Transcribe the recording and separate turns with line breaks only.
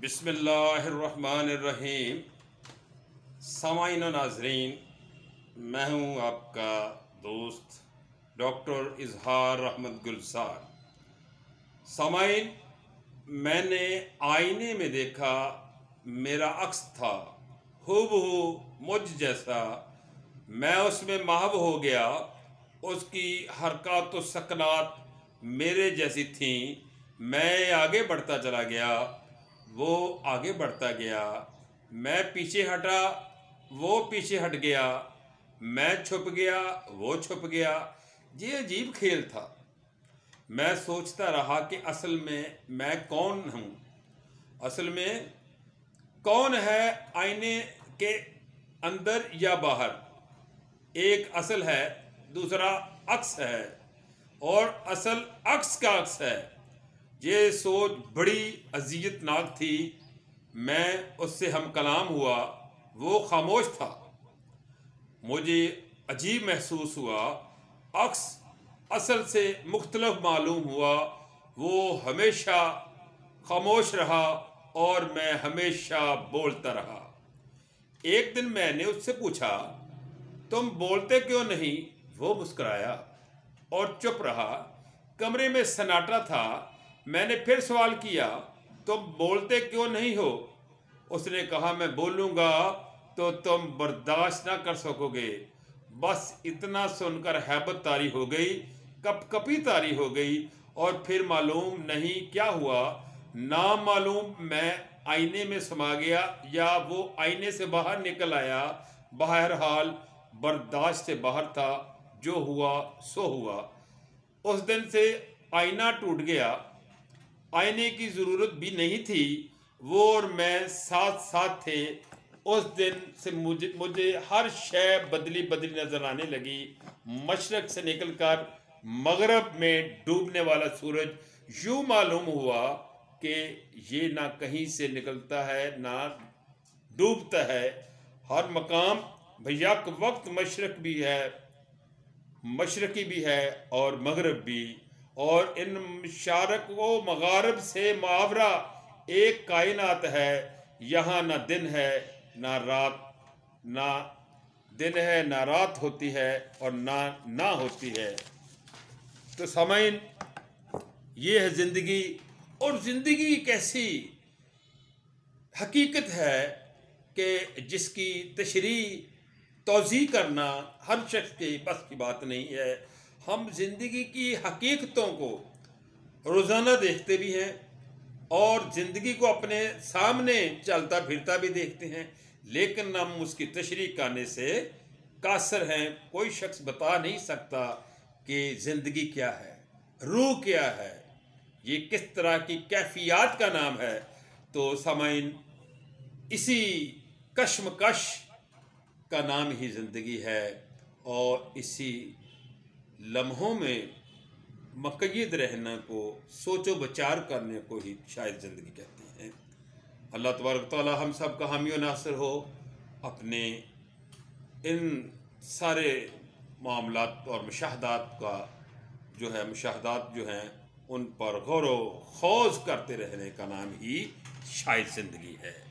बिस्मिल्लाहिर्रहमानिर्रहीम। सामाईन व नाज़रीन, मैं हूँ आपका दोस्त डॉक्टर इजहार अहमद गुलजार। सामाईन, मैंने आईने में देखा, मेरा अक्स था हूबहू मुझ जैसा। मैं उसमें महव हो गया। उसकी हरकत व सकनात मेरे जैसी थी। मैं आगे बढ़ता चला गया, वो आगे बढ़ता गया। मैं पीछे हटा, वो पीछे हट गया। मैं छुप गया, वो छुप गया। ये अजीब खेल था। मैं सोचता रहा कि असल में मैं कौन हूँ। असल में कौन है आईने के अंदर या बाहर। एक असल है, दूसरा अक्स है, और असल अक्स का अक्स है। ये सोच बड़ी अज़ियतनाक थी। मैं उससे हम कलाम हुआ, वो खामोश था। मुझे अजीब महसूस हुआ। अक्स असल से मुख्तलिफ मालूम हुआ। वो हमेशा खामोश रहा और मैं हमेशा बोलता रहा। एक दिन मैंने उससे पूछा, तुम बोलते क्यों नहीं? वो मुस्कुराया और चुप रहा। कमरे में सन्नाटा था। मैंने फिर सवाल किया, तुम बोलते क्यों नहीं हो? उसने कहा, मैं बोलूँगा तो तुम बर्दाश्त ना कर सकोगे। बस इतना सुनकर हैबत तारी हो गई, कपकपी तारी हो गई, और फिर मालूम नहीं क्या हुआ। ना मालूम मैं आईने में समा गया या वो आईने से बाहर निकल आया। बहरहाल बर्दाश्त से बाहर था। जो हुआ सो हुआ। उस दिन से आईना टूट गया। आईने की ज़रूरत भी नहीं थी। वो और मैं साथ साथ थे। उस दिन से मुझे हर शय बदली बदली नजर आने लगी। मशरक से निकलकर मगरब में डूबने वाला सूरज यूं मालूम हुआ कि ये ना कहीं से निकलता है ना डूबता है। हर मकाम भैया वक्त मशरक भी है, मशरकी भी है और मगरब भी। और इन मशारक व मगारब से मुहावरा एक कायनात है। यहाँ ना दिन है ना रात, ना दिन है ना रात होती है, और ना होती है। तो सामाईन, ये है ज़िंदगी। और ज़िंदगी एक ऐसी हकीकत है कि जिसकी तशरीह तौज़ीह करना हर शख्स के बस की बात नहीं है। हम ज़िंदगी की हकीकतों को रोज़ाना देखते भी हैं और ज़िंदगी को अपने सामने चलता फिरता भी देखते हैं, लेकिन हम उसकी तशरीह करने से कासर हैं। कोई शख्स बता नहीं सकता कि ज़िंदगी क्या है, रूह क्या है, ये किस तरह की कैफियत का नाम है। तो सामाईन, इसी कश्मकश का नाम ही ज़िंदगी है, और इसी लम्हों में मुक़य्यद रहने को, सोचो विचार करने को ही शायद ज़िंदगी कहते हैं। अल्लाह तबारक तआला हम सब का हामी और नासिर हो। अपने इन सारे मामलात और मुशाहदात का मुशाहदात जो हैं उन पर गौर व खौज़ करते रहने का नाम ही शायद ज़िंदगी है।